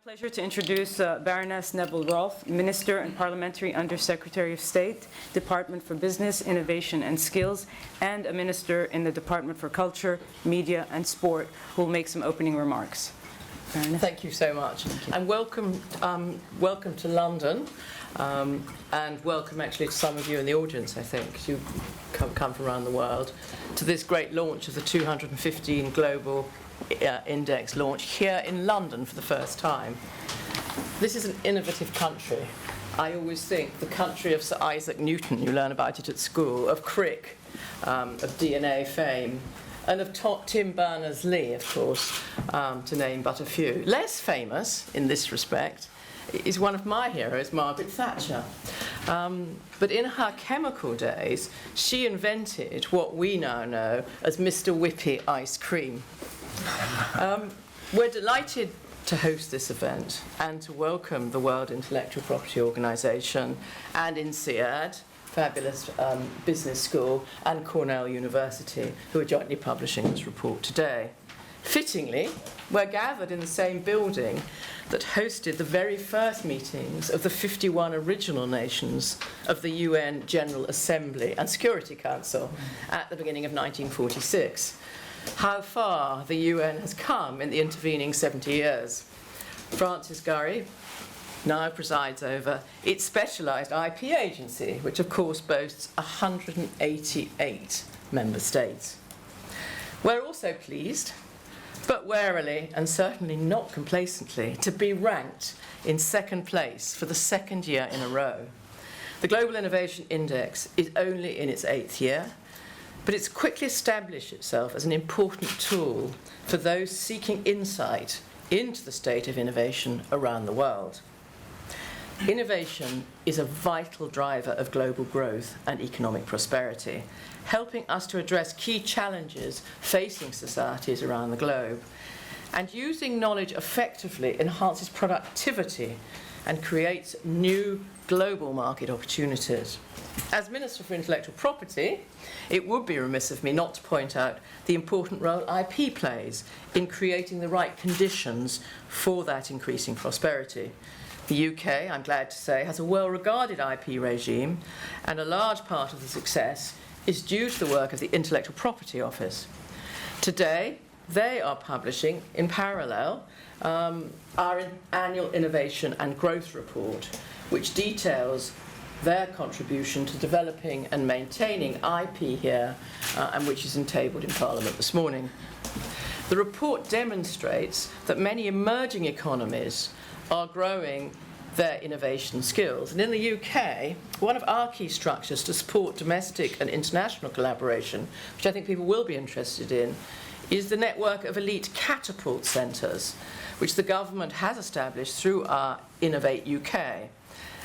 Pleasure to introduce Baroness Neville-Rolfe, Minister and Parliamentary Under-Secretary of State, Department for Business, Innovation and Skills, and a Minister in the Department for Culture, Media and Sport, who will make some opening remarks. Baroness. Thank you so much. And welcome to London, and welcome actually to some of you in the audience, I think. You come from around the world, to this great launch of the 215 Global Index launch here in London for the first time. This is an innovative country. I always think the country of Sir Isaac Newton, you learn about it at school, of Crick, of DNA fame, and of Tim Berners-Lee, of course, to name but a few. Less famous in this respect is one of my heroes, Margaret Thatcher. But in her chemical days, she invented what we now know as Mr. Whippy ice cream. We're delighted to host this event and to welcome the World Intellectual Property Organization and INSEAD, fabulous business school, and Cornell University, who are jointly publishing this report today. Fittingly, we're gathered in the same building that hosted the very first meetings of the 51 original nations of the UN General Assembly and Security Council at the beginning of 1946. How far the UN has come in the intervening 70 years. Francis Gurry now presides over its specialised IP agency, which of course boasts 188 member states. We're also pleased, but warily and certainly not complacently, to be ranked in second place for the second year in a row. The Global Innovation Index is only in its 8th year, but it's quickly established itself as an important tool for those seeking insight into the state of innovation around the world. Innovation is a vital driver of global growth and economic prosperity, helping us to address key challenges facing societies around the globe. And using knowledge effectively enhances productivity and creates new global market opportunities. As Minister for Intellectual Property, it would be remiss of me not to point out the important role IP plays in creating the right conditions for that increasing prosperity. The UK, I'm glad to say, has a well-regarded IP regime, and a large part of the success is due to the work of the Intellectual Property Office. Today, they are publishing, in parallel, our annual Innovation and Growth Report, which details their contribution to developing and maintaining IP here, and which is tabled in Parliament this morning. The report demonstrates that many emerging economies are growing their innovation skills. And in the UK, one of our key structures to support domestic and international collaboration, which I think people will be interested in, is the network of elite catapult centres, which the government has established through our Innovate UK.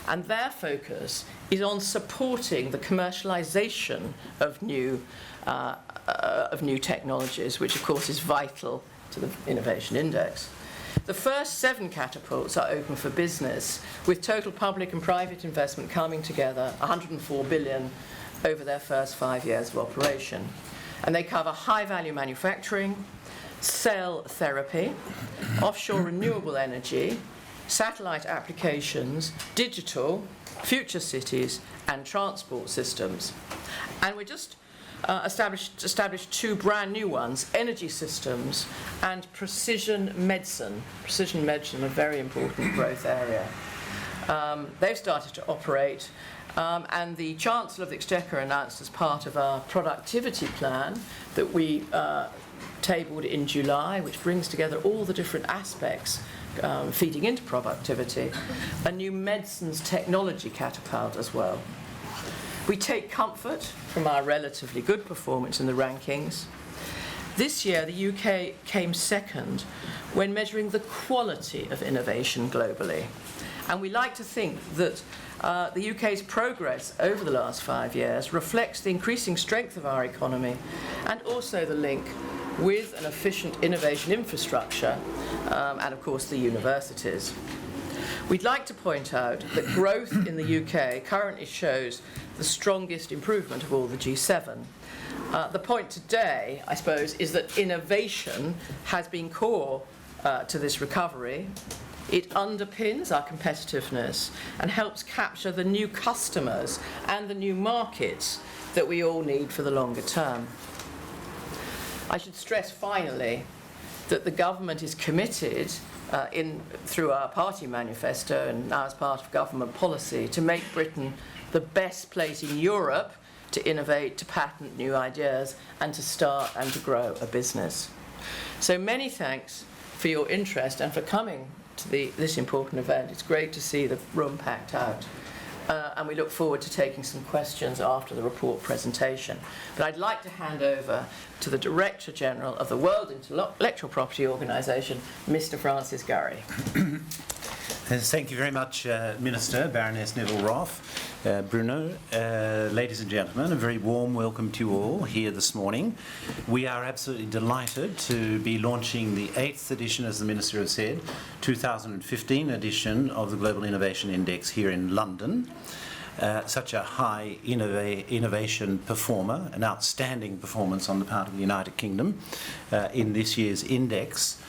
And their focus is on supporting the commercialisation of new technologies, which of course is vital to the Innovation Index. The first 7 catapults are open for business, with total public and private investment coming together, 104 billion over their first 5 years of operation. And they cover high-value manufacturing, cell therapy, offshore renewable energy, satellite applications, digital, future cities, and transport systems. And we just established 2 brand new ones, energy systems and precision medicine. Precision medicine, a very important growth area. They've started to operate, and the Chancellor of the Exchequer announced as part of our productivity plan that we tabled in July, which brings together all the different aspects feeding into productivity, a new medicines technology catapult as well. We take comfort from our relatively good performance in the rankings. This year, the UK came second when measuring the quality of innovation globally. And we like to think that the UK's progress over the last 5 years reflects the increasing strength of our economy and also the link with an efficient innovation infrastructure and, of course, the universities. We'd like to point out that growth in the UK currently shows the strongest improvement of all the G7. The point today, I suppose, is that innovation has been core to this recovery, It underpins our competitiveness and helps capture the new customers and the new markets that we all need for the longer term. I should stress finally that the government is committed through our party manifesto and now as part of government policy to make Britain the best place in Europe to innovate, to patent new ideas and to start and to grow a business. So many thanks for your interest and for coming to this important event. It's great to see the room packed out. And we look forward to taking some questions after the report presentation. But I'd like to hand over to the Director General of the World Intellectual Property Organization, Mr. Francis Gurry. Thank you very much, Minister, Baroness Neville-Rolfe, Bruno. Ladies and gentlemen, a very warm welcome to you all here this morning. We are absolutely delighted to be launching the 8th edition, as the Minister has said, 2015 edition of the Global Innovation Index here in London. Such a high innovation performer, an outstanding performance on the part of the United Kingdom in this year's index.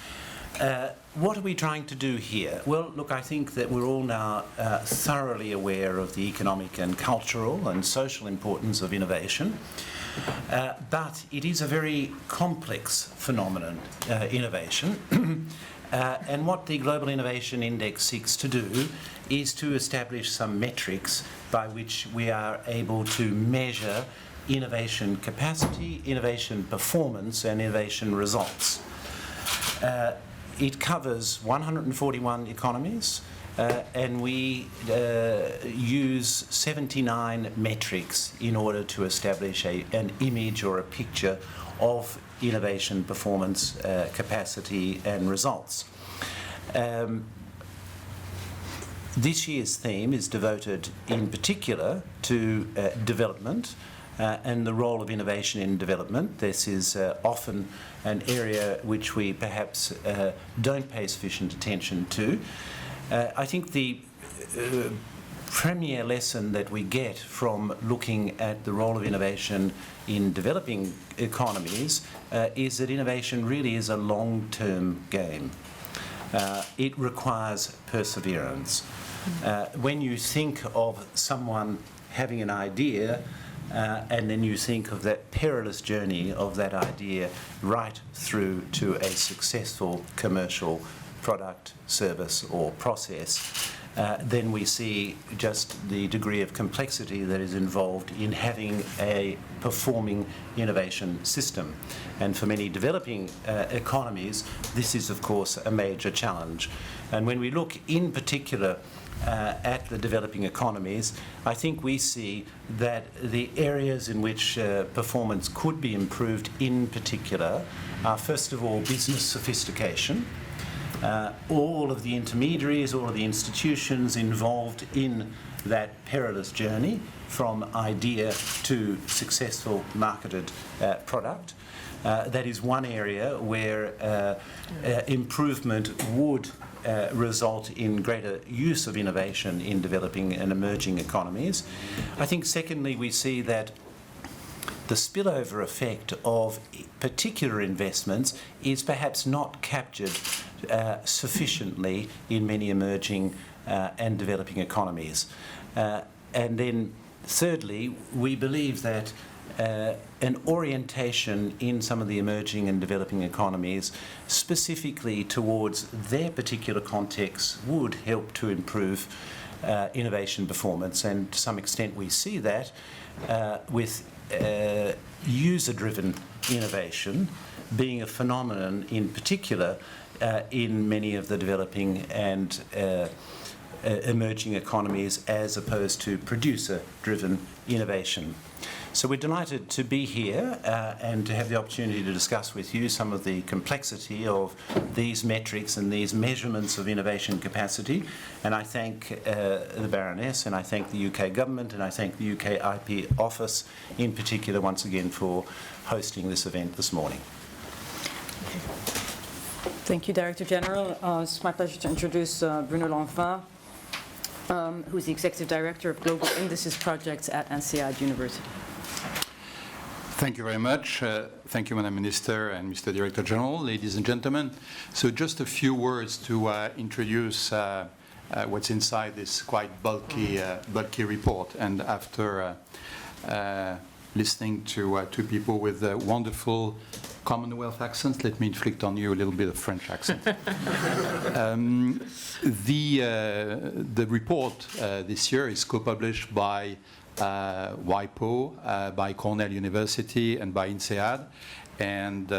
What are we trying to do here? Well, look, I think that we're all now thoroughly aware of the economic and cultural and social importance of innovation, but it is a very complex phenomenon, innovation. And what the Global Innovation Index seeks to do is to establish some metrics by which we are able to measure innovation capacity, innovation performance, and innovation results. It covers 141 economies, and we use 79 metrics in order to establish an image or a picture of innovation, performance, capacity, and results. This year's theme is devoted in particular to development and the role of innovation in development. This is often an area which we perhaps don't pay sufficient attention to. I think the premier lesson that we get from looking at the role of innovation in developing economies is that innovation really is a long-term game. It requires perseverance. When you think of someone having an idea and then you think of that perilous journey of that idea right through to a successful commercial product, service or process, then we see just the degree of complexity that is involved in having a performing innovation system. And for many developing economies, this is of course a major challenge. And when we look in particular at the developing economies, I think we see that the areas in which performance could be improved in particular are first of all business sophistication. All of the intermediaries, all of the institutions involved in that perilous journey from idea to successful marketed product. That is one area where improvement would result in greater use of innovation in developing and emerging economies. I think secondly we see that the spillover effect of particular investments is perhaps not captured sufficiently in many emerging and developing economies. And then thirdly, we believe that an orientation in some of the emerging and developing economies specifically towards their particular context would help to improve innovation performance, and to some extent we see that with user-driven innovation being a phenomenon in particular in many of the developing and emerging economies as opposed to producer-driven innovation. So we're delighted to be here and to have the opportunity to discuss with you some of the complexity of these metrics and these measurements of innovation capacity. And I thank the Baroness, and I thank the UK Government, and I thank the UK IP Office in particular once again for hosting this event this morning. Thank you, Director General. It's my pleasure to introduce Bruno Lanvin, who is the Executive Director of Global Indices Projects at INSEAD University. Thank you very much. Thank you, Madam Minister and Mr. Director General, ladies and gentlemen. So just a few words to introduce what's inside this quite bulky report. And after listening to two people with wonderful Commonwealth accents, let me inflict on you a little bit of French accent. The report this year is co-published by WIPO, by Cornell University, and by INSEAD. And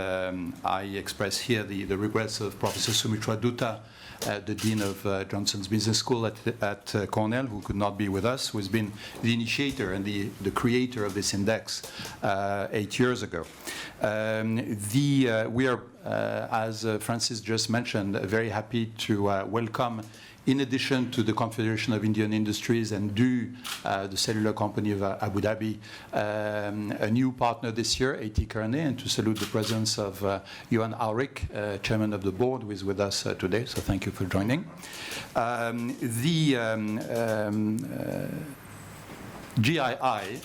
I express here the regrets of Professor Sumitra Dutta, the Dean of Johnson's Business School at Cornell, who could not be with us, who has been the initiator and the creator of this index 8 years ago. We are, as Francis just mentioned, very happy to welcome, in addition to the Confederation of Indian Industries and DU, the cellular company of Abu Dhabi, a new partner this year, A.T. Kearney, and to salute the presence of Johan Auric, chairman of the board, who is with us today. So thank you for joining. GII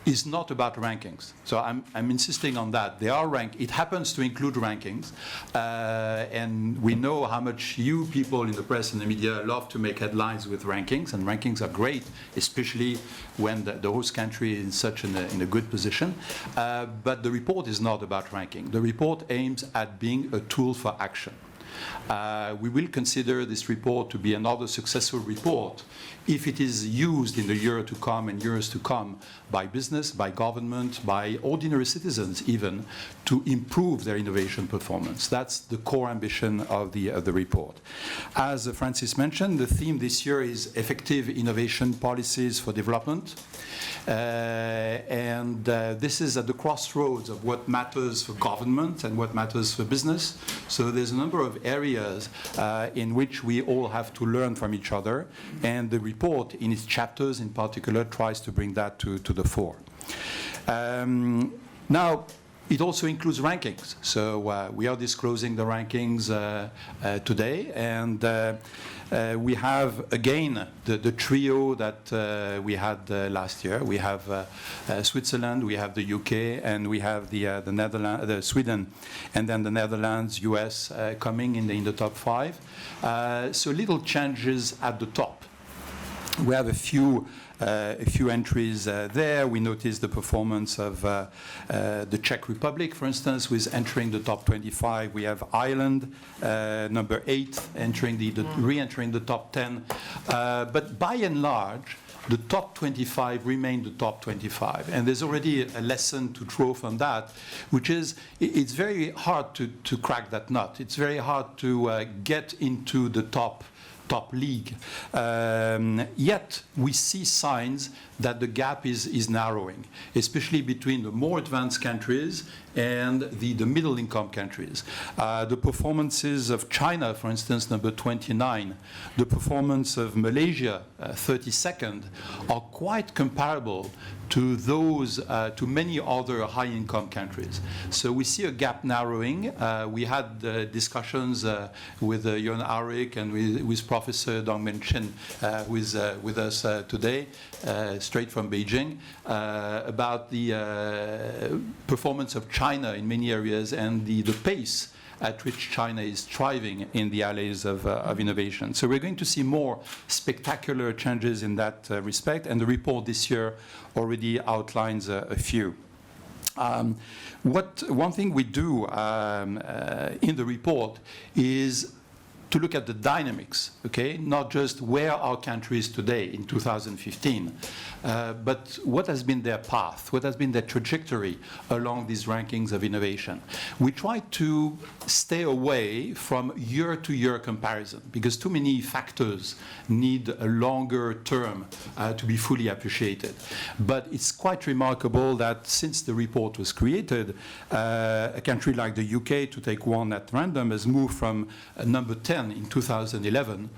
is not about rankings. So I'm insisting on that. They are it happens to include rankings. And we know how much you people in the press and the media love to make headlines with rankings. And rankings are great, especially when the host country is in a good position. But the report is not about ranking. The report aims at being a tool for action. We will consider this report to be another successful report if it is used in the year to come and years to come by business, by government, by ordinary citizens even, to improve their innovation performance. That's the core ambition of the report. As Francis mentioned, the theme this year is effective innovation policies for development. This is at the crossroads of what matters for government and what matters for business. So there's a number of areas in which we all have to learn from each other, and the report in its chapters in particular tries to bring that to the fore. Now, it also includes rankings. So we are disclosing the rankings today, and we have, again, the trio that we had last year. We have Switzerland, we have the UK, and we have the Netherlands, Sweden, and then the Netherlands, US coming in the top 5. So little changes at the top. We have a few entries there. We notice the performance of the Czech Republic, for instance, with entering the top 25. We have Ireland, number 8, re-entering the top 10. But by and large, the top 25 remain the top 25. And there's already a lesson to draw from that, which is it's very hard to crack that nut. It's very hard to get into the top league. Yet we see signs that the gap is narrowing, especially between the more advanced countries and the middle-income countries. The performances of China, for instance, number 29, the performance of Malaysia, 32nd, are quite comparable to those, to many other high-income countries. So we see a gap narrowing. We had discussions with Johan Auric and with Professor Dongmen Chin, who is with us today, straight from Beijing, about the performance of China in many areas and the pace at which China is thriving in the alleys of innovation. So we're going to see more spectacular changes in that respect, and the report this year already outlines a few. One thing we do in the report is to look at the dynamics, okay? Not just where our country is today in 2015, but what has been their path, what has been their trajectory along these rankings of innovation. We try to stay away from year-to-year comparison because too many factors need a longer term to be fully appreciated. But it's quite remarkable that since the report was created, a country like the UK, to take one at random, has moved from number 10 in 2011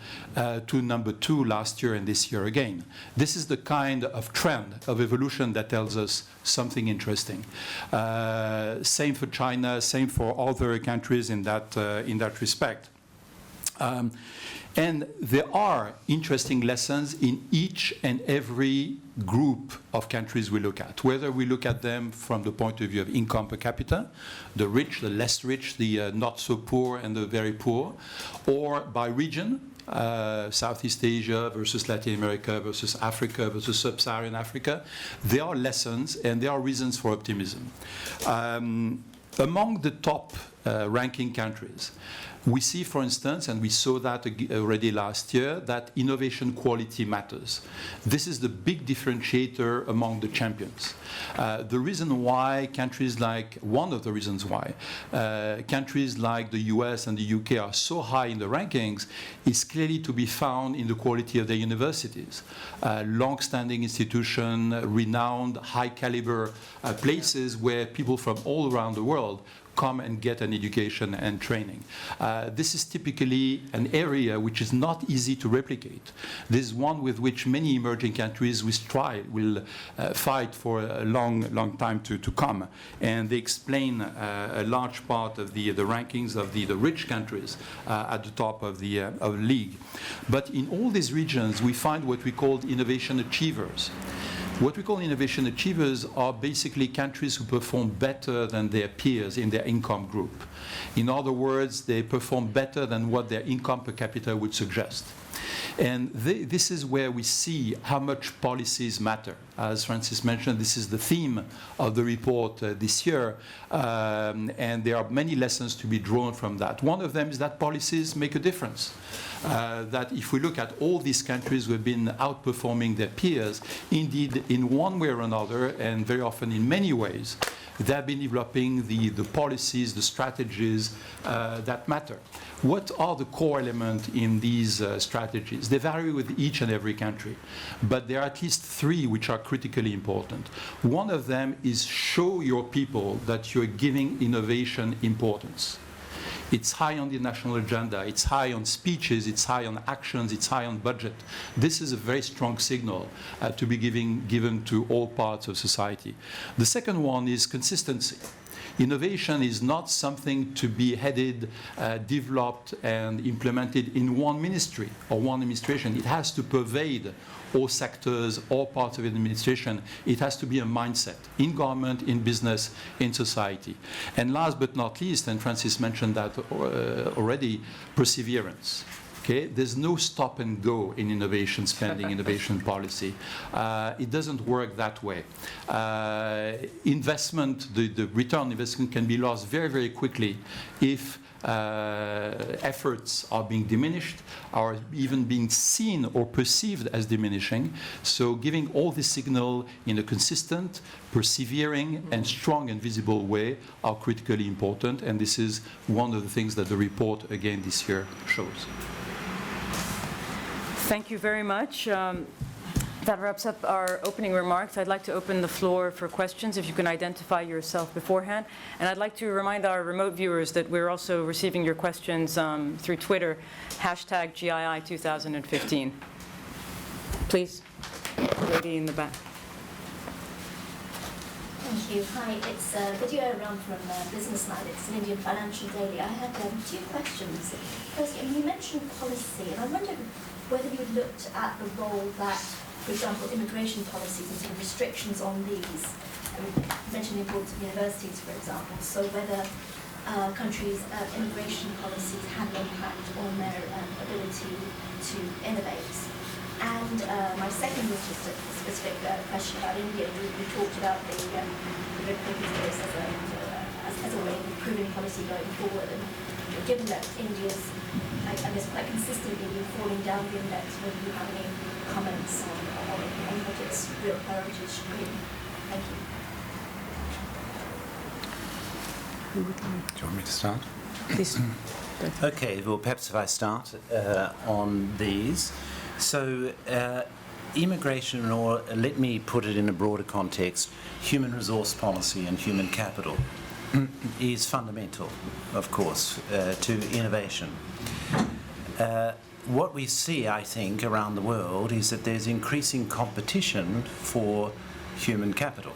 to number 2 last year and this year again. This is the kind of trend of evolution that tells us something interesting. Same for China, same for other countries in that respect. And there are interesting lessons in each and every group of countries we look at, whether we look at them from the point of view of income per capita, the rich, the less rich, the not so poor, and the very poor, or by region, Southeast Asia versus Latin America versus Africa versus Sub-Saharan Africa. There are lessons and there are reasons for optimism. Among the top ranking countries, we see, for instance, and we saw that already last year, that innovation quality matters. This is the big differentiator among the champions. The reason why countries like, one of the reasons why countries like the US and the UK are so high in the rankings is clearly to be found in the quality of their universities. Long-standing institution, renowned, high-caliber places where people from all around the world come and get an education and training. This is typically an area which is not easy to replicate. This is one with which many emerging countries will fight for a long time to come. And they explain a large part of the rankings of the rich countries at the top of the league. But in all these regions, we find what we call innovation achievers. What we call innovation achievers are basically countries who perform better than their peers in their income group. In other words, they perform better than what their income per capita would suggest. And this is where we see how much policies matter. As Francis mentioned, this is the theme of the report this year, and there are many lessons to be drawn from that. One of them is that policies make a difference. That if we look at all these countries who have been outperforming their peers, indeed, in one way or another, and very often in many ways, they have been developing the policies, the strategies that matter. What are the core elements in these strategies? They vary with each and every country, but there are at least three which are critically important. One of them is show your people that you're giving innovation importance. It's high on the national agenda, it's high on speeches, it's high on actions, it's high on budget. This is a very strong signal to be given to all parts of society. The second one is consistency. Innovation is not something to be headed, developed, and implemented in one ministry or one administration. It has to pervade all sectors, all parts of administration. It has to be a mindset in government, in business, in society. And last but not least, and Francis mentioned that already, perseverance. Okay? There's no stop and go in innovation spending, innovation policy. It doesn't work that way. Investment, the return on investment can be lost very, very quickly if efforts are being diminished, or even being seen or perceived as diminishing. So giving all this signal in a consistent, persevering, and strong and visible way are critically important, and this is one of the things that the report again this year shows. Thank you very much. That wraps up our opening remarks. I'd like to open the floor for questions, if you can identify yourself beforehand. And I'd like to remind our remote viewers that we're also receiving your questions through Twitter, #GII2015. Please, lady in the back. Thank you. Hi, it's Vidya Ram from Business Night. It's an Indian financial daily. I have two questions. First, you mentioned policy, and I wondered whether you looked at the role that, for example, immigration policies and sort of restrictions on these. I mean, you mentioned the importance of universities, for example, so whether countries' immigration policies had an impact on their ability to innovate. And my second was just a specific question about India. We talked about the case as a way of improving policy going forward. And given that India's, I guess, quite consistently been falling down the index, whether you have any comments on what its real priorities should be. Thank you. Do you want me to start? Please. Okay, well, perhaps if I start on these. So, immigration, or let me put it in a broader context, human resource policy and human capital is fundamental, of course, to innovation. What we see, I think, around the world is that there's increasing competition for human capital.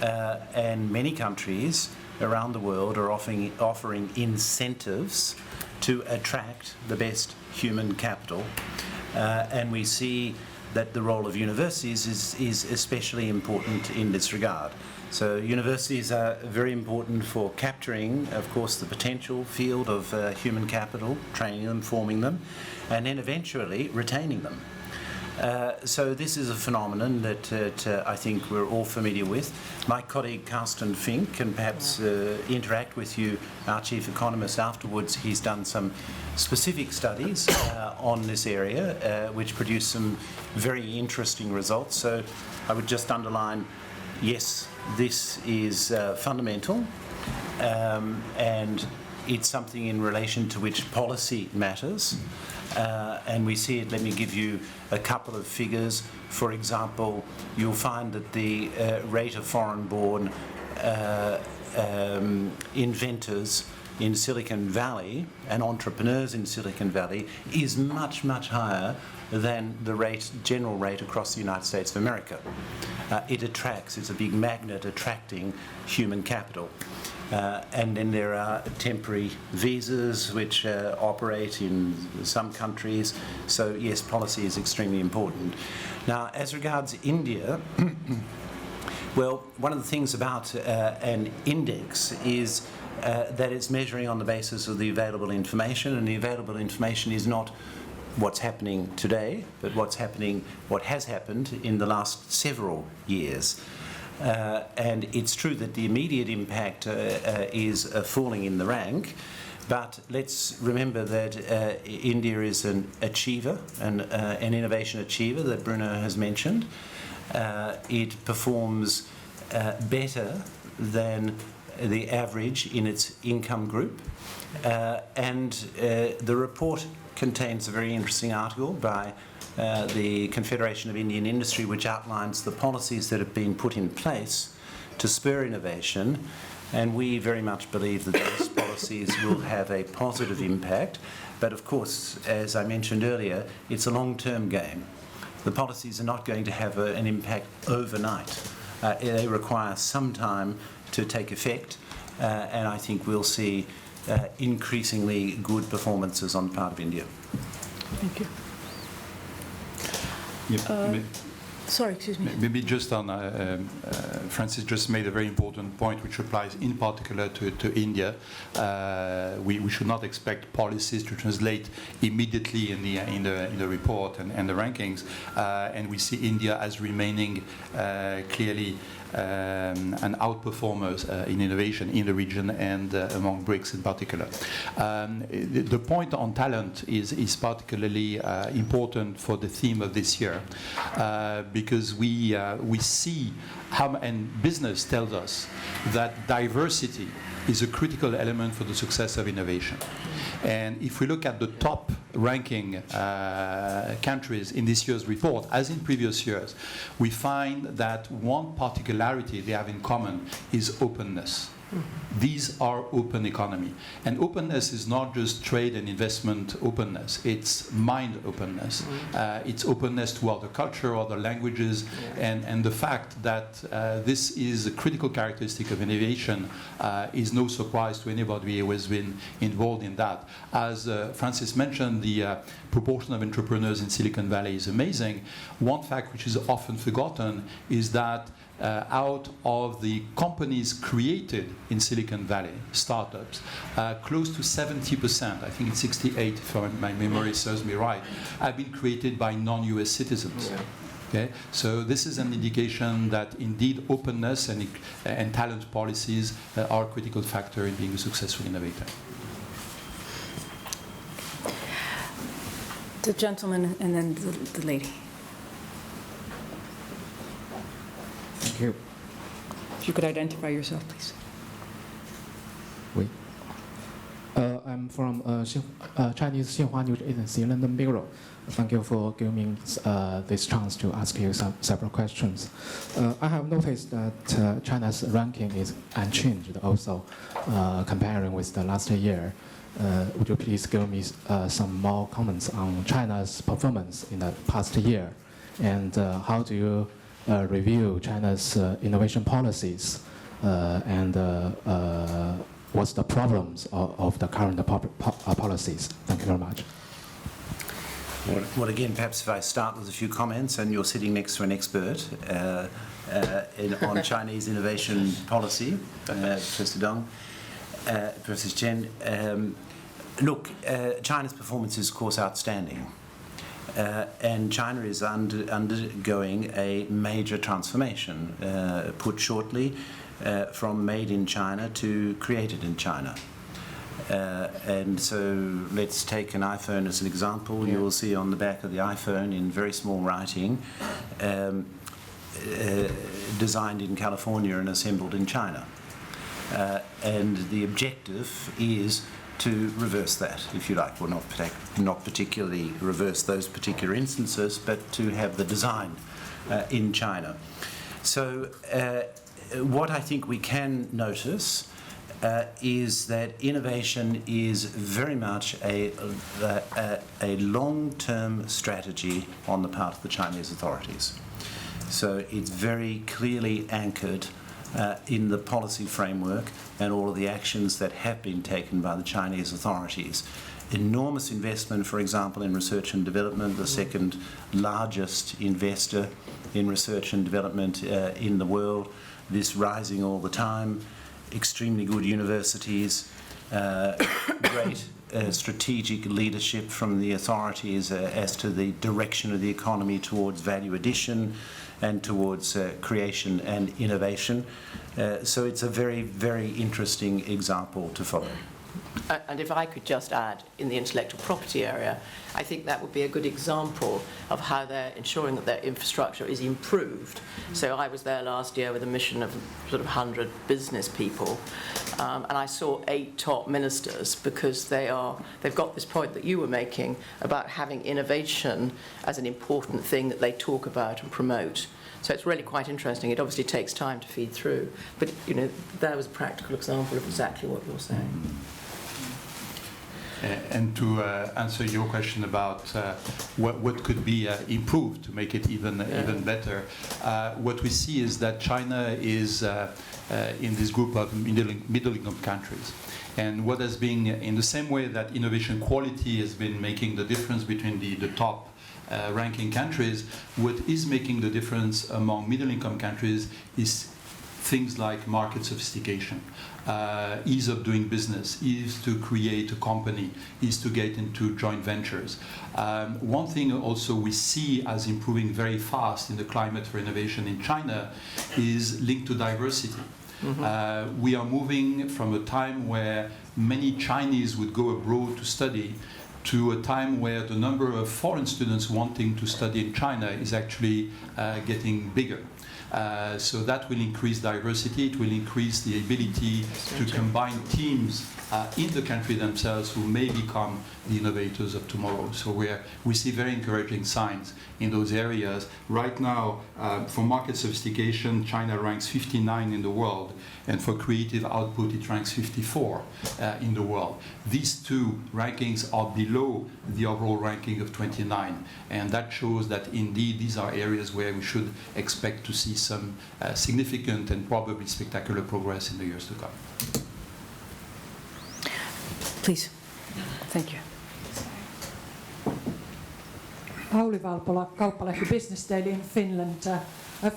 and many countries around the world are offering incentives to attract the best human capital. And we see that the role of universities is especially important in this regard. So universities are very important for capturing, of course, the potential field of human capital, training them, forming them, and then eventually retaining them. So this is a phenomenon that I think we're all familiar with. My colleague Carsten Fink can perhaps interact with you, our chief economist, afterwards. He's done some specific studies on this area, which produced some very interesting results. So I would just underline, yes, this is fundamental, and it's something in relation to which policy matters. And we see it. Let me give you a couple of figures. For example, you'll find that the rate of foreign-born inventors in Silicon Valley and entrepreneurs in Silicon Valley is much, much higher than the general rate across the United States of America. It attracts, it's a big magnet attracting human capital. And then there are temporary visas which operate in some countries. So yes, policy is extremely important. Now, as regards India, well, one of the things about an index is that it's measuring on the basis of the available information, and the available information is not what's happening today, but what has happened in the last several years. And it's true that the immediate impact is falling in the rank, but let's remember that India is an achiever, an innovation achiever that Bruno has mentioned. It performs better than the average in its income group, and the report contains a very interesting article by the Confederation of Indian Industry, which outlines the policies that have been put in place to spur innovation, and we very much believe that those policies will have a positive impact. But of course, as I mentioned earlier, it's a long-term game. The policies are not going to have an impact overnight. They require some time to take effect, and I think we'll see increasingly good performances on the part of India. Thank you. Sorry, excuse me. Maybe just on, Francis just made a very important point, which applies in particular to India. We should not expect policies to translate immediately in the report and the rankings, and we see India as remaining clearly an outperformer in innovation in the region and among BRICS in particular. The point on talent is particularly important for the theme of this year, because we see how, and business tells us that diversity is a critical element for the success of innovation. And if we look at the top ranking countries in this year's report, as in previous years, we find that one particularity they have in common is openness. These are open economy. And openness is not just trade and investment openness, it's mind openness. It's openness to other culture, other languages, and the fact that this is a critical characteristic of innovation is no surprise to anybody who has been involved in that. As Francis mentioned, the proportion of entrepreneurs in Silicon Valley is amazing. One fact which is often forgotten is that out of the companies created in Silicon Valley, startups, close to 70%, I think it's 68 if my memory serves me right, have been created by non-US citizens. Okay? So this is an indication that indeed openness and talent policies are a critical factor in being a successful innovator. The gentleman and then the lady. Thank you. If you could identify yourself, please. Oui. I'm from Chinese Xinhua News Agency, London Bureau. Thank you for giving me this chance to ask you several questions. I have noticed that China's ranking is unchanged also, comparing with the last year. Would you please give me some more comments on China's performance in the past year? And how do you review China's innovation policies and what's the problems of the current policies? Thank you very much. Well, again, perhaps if I start with a few comments, and you're sitting next to an expert on Chinese innovation policy, Professor Dong, Professor Chen. Look, China's performance is, of course, outstanding. And China is undergoing a major transformation, put shortly, from made in China to created in China. And so let's take an iPhone as an example. You will see on the back of the iPhone in very small writing, designed in California and assembled in China. And the objective is to reverse that, if you like. Well, not particularly reverse those particular instances, but to have the design in China. So what I think we can notice is that innovation is very much a long-term strategy on the part of the Chinese authorities. So it's very clearly anchored in the policy framework and all of the actions that have been taken by the Chinese authorities. Enormous investment, for example, in research and development, the second largest investor in research and development in the world, this rising all the time, extremely good universities, great strategic leadership from the authorities as to the direction of the economy towards value addition and towards creation and innovation. So it's a very, very interesting example to follow. And if I could just add, in the intellectual property area, I think that would be a good example of how they're ensuring that their infrastructure is improved. So I was there last year with a mission of sort of 100 business people, and I saw 8 top ministers, because they've got this point that you were making about having innovation as an important thing that they talk about and promote. So it's really quite interesting. It obviously takes time to feed through, but there was a practical example of exactly what you're saying. And to answer your question about what could be improved to make it even better, what we see is that China is in this group of middle-income countries. And what has been, in the same way that innovation quality has been making the difference between the top ranking countries, what is making the difference among middle-income countries is things like market sophistication, ease of doing business, ease to create a company, ease to get into joint ventures. One thing also we see as improving very fast in the climate for innovation in China is linked to diversity. Mm-hmm. We are moving from a time where many Chinese would go abroad to study to a time where the number of foreign students wanting to study in China is actually getting bigger. So that will increase diversity, it will increase the ability to combine teams in the country themselves who may become the innovators of tomorrow. So we see very encouraging signs in those areas. Right now, for market sophistication, China ranks 59 in the world, and for creative output, it ranks 54 in the world. These two rankings are below the overall ranking of 29, and that shows that indeed these are areas where we should expect to see some significant and probably spectacular progress in the years to come. Please. Thank you. Pauli Valpola, Kauppalehti Business Daily in Finland.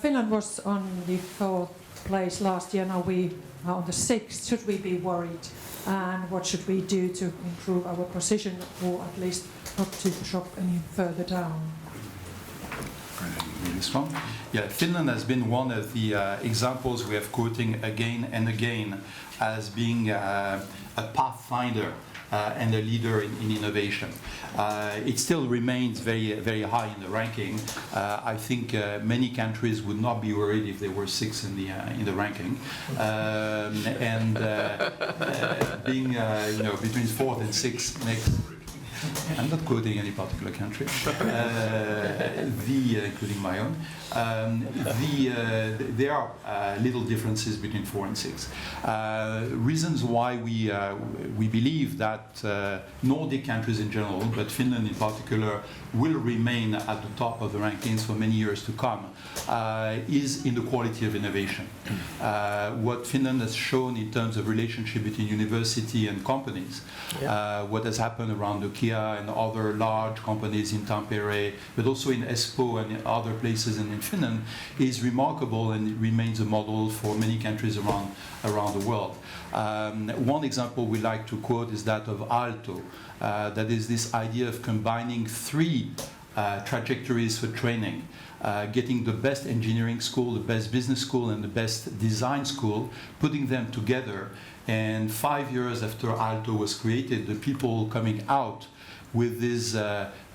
Finland was on the 4th place last year. Now we are on the 6th. Should we be worried? And what should we do to improve our position, or at least not to drop any further down? This one? Yeah, Finland has been one of the examples we have quoting again and again as being a pathfinder and a leader in innovation. It still remains very, very high in the ranking. I think many countries would not be worried if they were 6 in the ranking, and being between 4th and 6th makes I'm not quoting any particular country, including my own. There are little differences between 4 and 6. Reasons why we believe that Nordic countries in general, but Finland in particular, will remain at the top of the rankings for many years to come is in the quality of innovation. What Finland has shown in terms of relationship between university and companies, what has happened around Nokia and other large companies in Tampere, but also in Espoo and in other places in Finland, is remarkable, and it remains a model for many countries around the world. One example we like to quote is that of Aalto. That is this idea of combining 3 trajectories for training. Getting the best engineering school, the best business school, and the best design school, putting them together. And 5 years after Aalto was created, the people coming out with this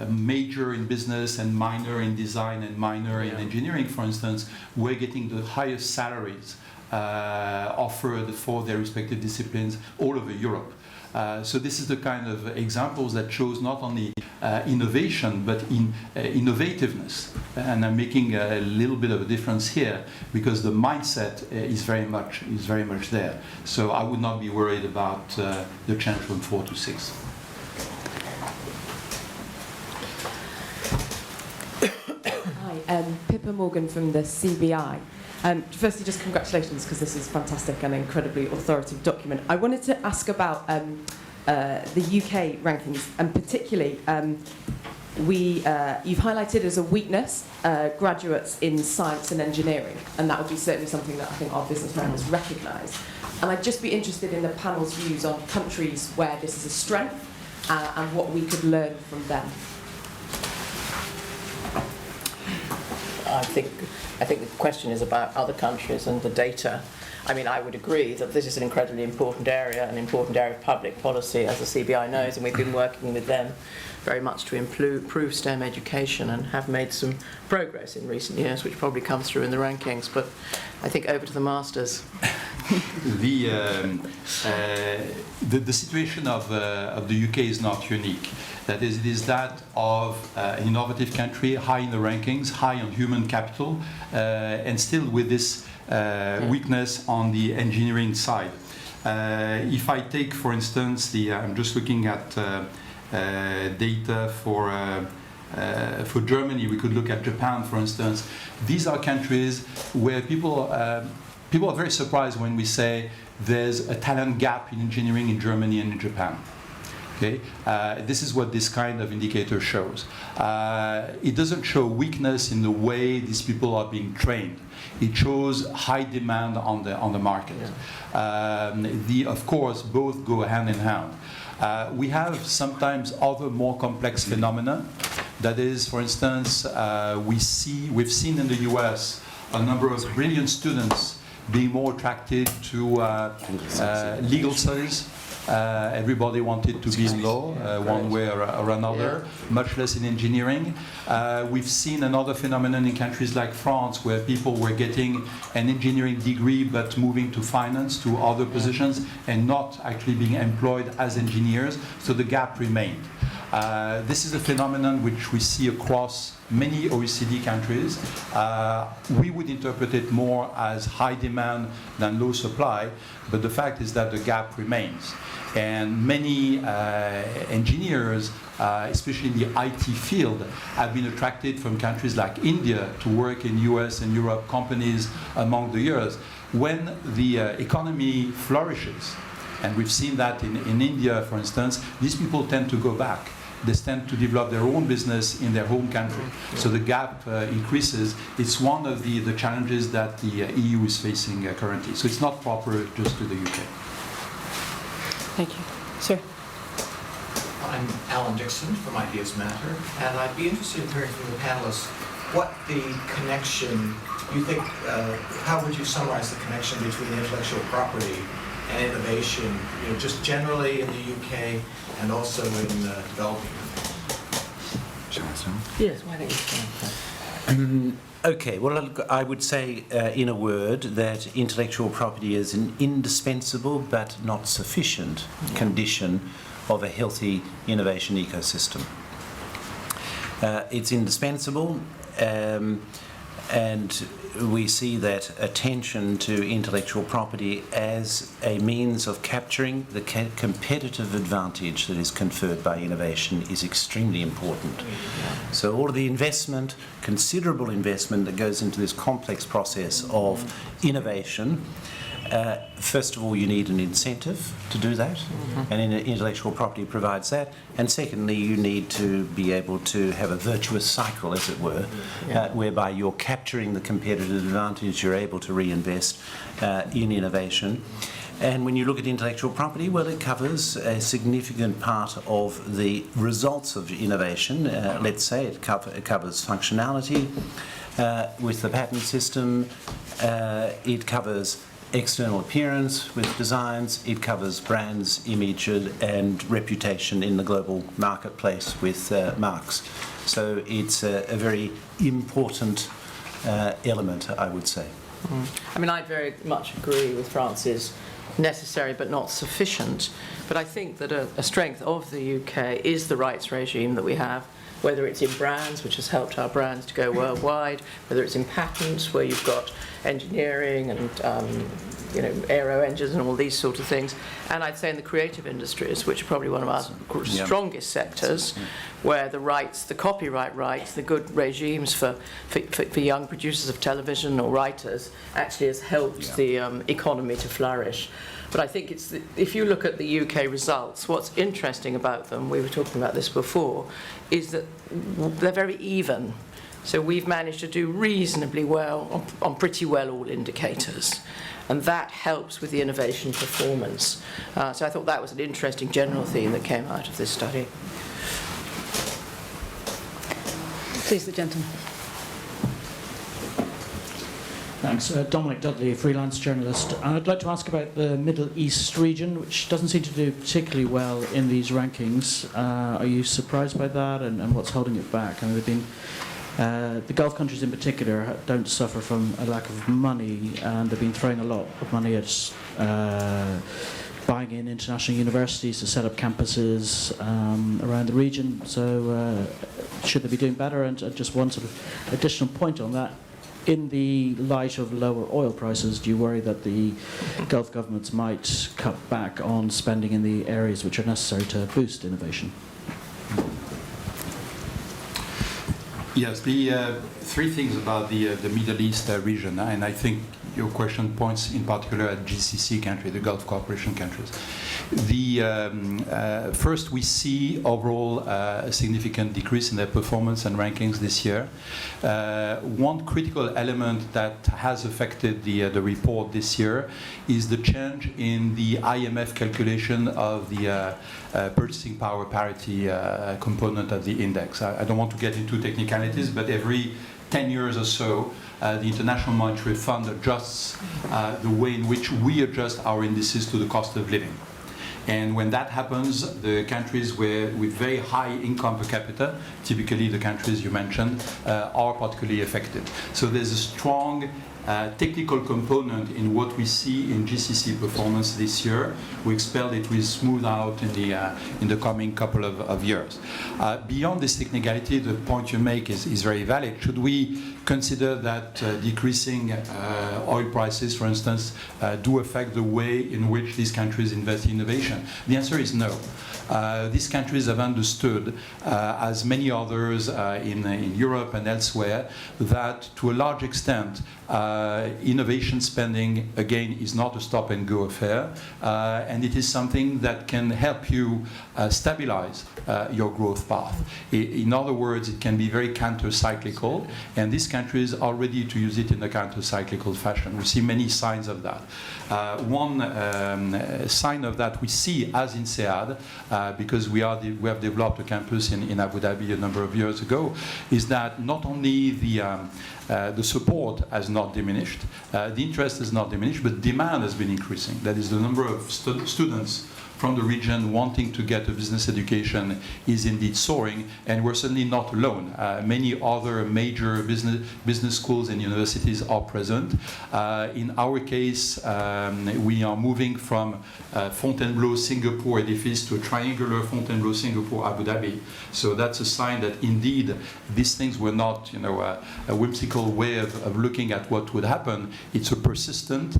major in business and minor in design and minor in engineering, for instance, were getting the highest salaries offered for their respective disciplines all over Europe. So this is the kind of examples that shows not only innovation but innovativeness, and I'm making a little bit of a difference here because the mindset is very much there. So I would not be worried about the change from 4 to 6. Hi, Pippa Morgan from the CBI. Firstly, just congratulations, because this is fantastic and an incredibly authoritative document. I wanted to ask about the UK rankings, and particularly you've highlighted as a weakness graduates in science and engineering, and that would be certainly something that I think our business members recognise. And I'd just be interested in the panel's views on countries where this is a strength and what we could learn from them. I think the question is about other countries and the data. I mean, I would agree that this is an incredibly important area, an important area of public policy, as the CBI knows, and we've been working with them very much to improve STEM education and have made some progress in recent years, which probably comes through in the rankings. But I think over to the masters. The situation of the UK is not unique. That is, it is that of an innovative country, high in the rankings, high on human capital, and still with this weakness on the engineering side. If I take, for instance, I'm just looking at data for Germany. We could look at Japan, for instance. These are countries where people are very surprised when we say there's a talent gap in engineering in Germany and in Japan. Okay? This is what this kind of indicator shows. It doesn't show weakness in the way these people are being trained. It shows high demand on the market. Of course, both go hand in hand. We have sometimes other more complex phenomena. That is, for instance, we've seen in the US a number of brilliant students being more attracted to legal studies. Everybody wanted to be in law, one way or another, much less in engineering. We've seen another phenomenon in countries like France, where people were getting an engineering degree but moving to finance, to other positions, and not actually being employed as engineers, so the gap remained. This is a phenomenon which we see across many OECD countries. We would interpret it more as high demand than low supply, but the fact is that the gap remains. And many engineers, especially in the IT field, have been attracted from countries like India to work in US and Europe companies among the years. When the economy flourishes, and we've seen that in India, for instance, these people tend to go back. They tend to develop their own business in their home country. So the gap increases. It's one of the challenges that the EU is facing currently. So it's not proper just to the UK. Thank you. Sir. I'm Alan Dixon from Ideas Matter, and I'd be interested in hearing from the panelists what the connection, you think, how would you summarize the connection between intellectual property and innovation, just generally in the UK and also in developing countries? Yes, why don't you start? Okay, well, I would say in a word that intellectual property is an indispensable but not sufficient condition of a healthy innovation ecosystem. It's indispensable, and we see that attention to intellectual property as a means of capturing the competitive advantage that is conferred by innovation is extremely important. So all of the investment, considerable investment that goes into this complex process of innovation, first of all, you need an incentive to do that, and intellectual property provides that. And secondly, you need to be able to have a virtuous cycle, as it were, whereby you're capturing the competitive advantage, you're able to reinvest in innovation. And when you look at intellectual property, well, it covers a significant part of the results of innovation. Let's say it covers functionality with the patent system, it covers external appearance with designs, it covers brands, image and reputation in the global marketplace with marks. So it's a very important element, I would say. I mean, I very much agree with Francis. Necessary but not sufficient. But I think that a strength of the UK is the rights regime that we have, whether it's in brands, which has helped our brands to go worldwide, whether it's in patents, where you've got engineering and aero engines and all these sort of things. And I'd say in the creative industries, which are probably one of our strongest sectors, where the rights, the copyright rights, the good regimes for young producers of television or writers actually has helped the economy to flourish. But I think if you look at the UK results, what's interesting about them, we were talking about this before, is that they're very even. So we've managed to do reasonably well on pretty well all indicators. And that helps with the innovation performance. So I thought that was an interesting general theme that came out of this study. Please, the gentleman. Thanks. Dominic Dudley, freelance journalist. I'd like to ask about the Middle East region, which doesn't seem to do particularly well in these rankings. Are you surprised by that, and what's holding it back? I mean, the Gulf countries in particular don't suffer from a lack of money, and they've been throwing a lot of money at buying in international universities to set up campuses around the region. So should they be doing better? And just one sort of additional point on that. In the light of lower oil prices, do you worry that the Gulf governments might cut back on spending in the areas which are necessary to boost innovation? Yes, the three things about the Middle East region, and I think your question points in particular at GCC countries, the Gulf Cooperation countries. First, we see overall a significant decrease in their performance and rankings this year. One critical element that has affected the report this year is the change in the IMF calculation of the purchasing power parity component of the index. I don't want to get into technicalities, but every 10 years or so, the International Monetary Fund adjusts the way in which we adjust our indices to the cost of living. And when that happens, the countries with very high income per capita, typically the countries you mentioned, are particularly affected. So there's a strong technical component in what we see in GCC performance this year. We expect it will smooth out in the coming couple of years. Beyond this technicality, the point you make is very valid. Should we consider that decreasing oil prices, for instance, do affect the way in which these countries invest in innovation? The answer is no. These countries have understood, as many others in Europe and elsewhere, that to a large extent, innovation spending, again, is not a stop-and-go affair, and it is something that can help you stabilize your growth path. In other words, it can be very counter-cyclical, and these countries are ready to use it in a counter-cyclical fashion. We see many signs of that. One sign of that we see as INSEAD, because we have developed a campus in Abu Dhabi a number of years ago, is that not only the support has not diminished, the interest has not diminished, but demand has been increasing. That is, the number of students from the region wanting to get a business education is indeed soaring, and we're certainly not alone. Many other major business schools and universities are present. In our case, we are moving from Fontainebleau Singapore edifice to a triangular Fontainebleau Singapore Abu Dhabi. So that's a sign that indeed these things were not, a whimsical way of looking at what would happen. It's a persistent,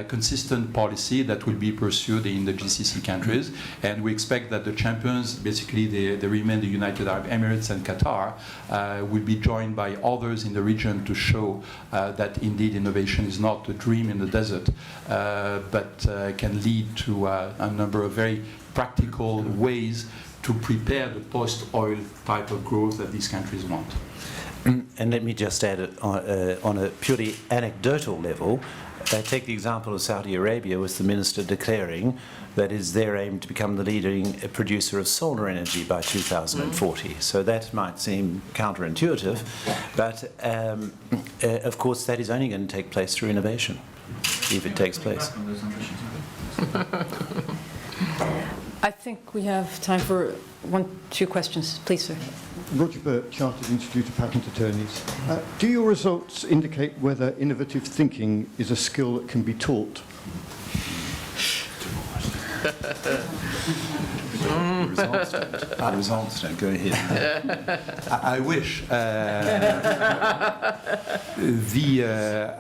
consistent policy that will be pursued in the GCC countries, and we expect that the champions, basically they remain the United Arab Emirates and Qatar, will be joined by others in the region to show that indeed innovation is not a dream in the desert, but can lead to a number of very practical ways to prepare the post-oil type of growth that these countries want. And let me just add it on a purely anecdotal level. Take the example of Saudi Arabia, with the minister declaring that is their aim to become the leading producer of solar energy by 2040. So that might seem counterintuitive, but of course that is only going to take place through innovation, if it takes place. I think we have time for 1-2 questions. Please, sir. Roger Burt, Chartered Institute of Patent Attorneys. Do your results indicate whether innovative thinking is a skill that can be taught? The results don't go ahead. I wish.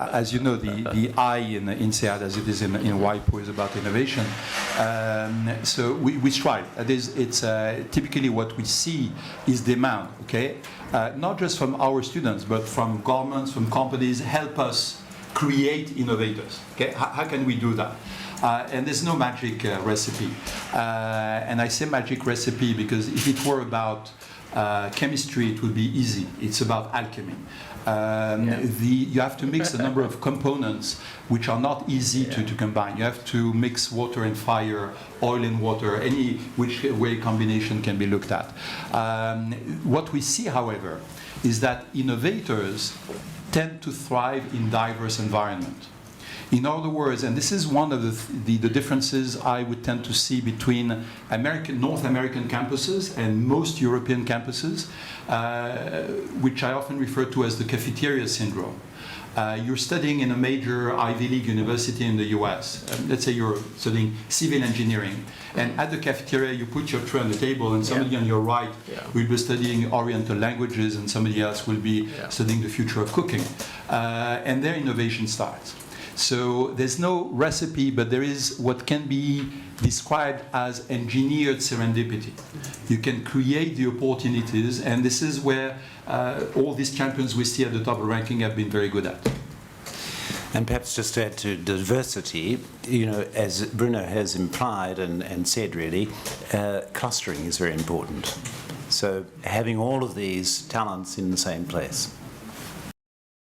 As you know, the I in INSEAD, as it is in WIPO, is about innovation. So we strive. It's typically what we see is demand. Okay, not just from our students, but from governments, from companies. Help us create innovators. Okay, how can we do that? And there's no magic recipe. And I say magic recipe because if it were about chemistry, it would be easy. It's about alchemy. You have to mix a number of components which are not easy to combine. You have to mix water and fire, oil and water, any which way combination can be looked at. What we see, however, is that innovators tend to thrive in diverse environments. In other words, and this is one of the differences I would tend to see between North American campuses and most European campuses, which I often refer to as the cafeteria syndrome. You're studying in a major Ivy League university in the US. Let's say you're studying civil engineering. And at the cafeteria, you put your tray on the table, and somebody on your right will be studying Oriental languages, and somebody else will be studying the future of cooking. And their innovation starts. So there's no recipe, but there is what can be described as engineered serendipity. You can create the opportunities, and this is where all these champions we see at the top of the ranking have been very good at. And perhaps just to add to diversity, as Bruno has implied and said really, clustering is very important. So having all of these talents in the same place.